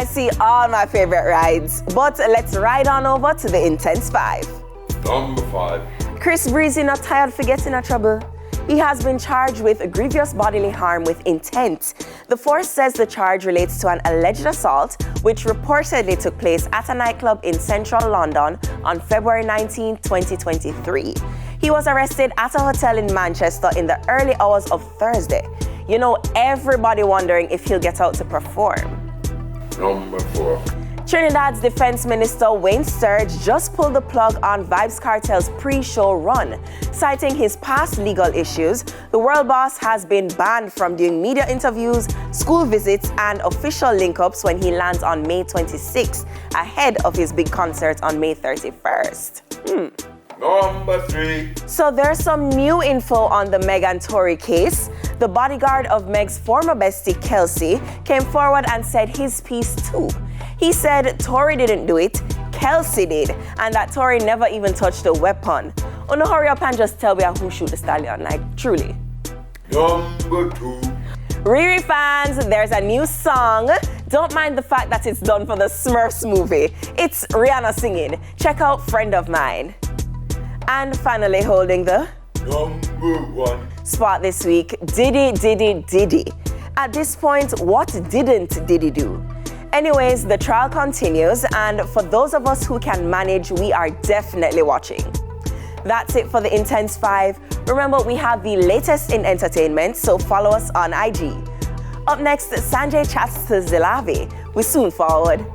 I see all my favorite rides. But let's ride on over to the Intense 5. Number 5. Chris Breezy not tired for getting in trouble. He has been charged with grievous bodily harm with intent. The force says the charge relates to an alleged assault which reportedly took place at a nightclub in central London on February 19, 2023. He was arrested at a hotel in Manchester in the early hours of Thursday. You know, everybody wondering if he'll get out to perform. Number 4. Trinidad's Defense Minister Wayne Sturge just pulled the plug on Vybz Kartel's pre-show run. Citing his past legal issues, the world boss has been banned from doing media interviews, school visits, and official link-ups when he lands on May 26th, ahead of his big concert on May 31st. Number 3. So there's some new info on the Meg and Tory case. The bodyguard of Meg's former bestie, Kelsey, came forward and said his piece too. He said Tory didn't do it, Kelsey did, and that Tory never even touched a weapon. Oh no, hurry up and just tell me who shoot the stallion, like truly. Number 2. Riri fans, there's a new song. Don't mind the fact that it's done for the Smurfs movie. It's Rihanna singing. Check out Friend of Mine. And finally holding the Number 1. spot this week, Diddy. At this point, what didn't Diddy do? Anyways, the trial continues, and for those of us who can manage, we are definitely watching. That's it for the Intense 5. Remember, we have the latest in entertainment, so follow us on IG. Up next, Sanjay chats to Zilavi. We soon forward.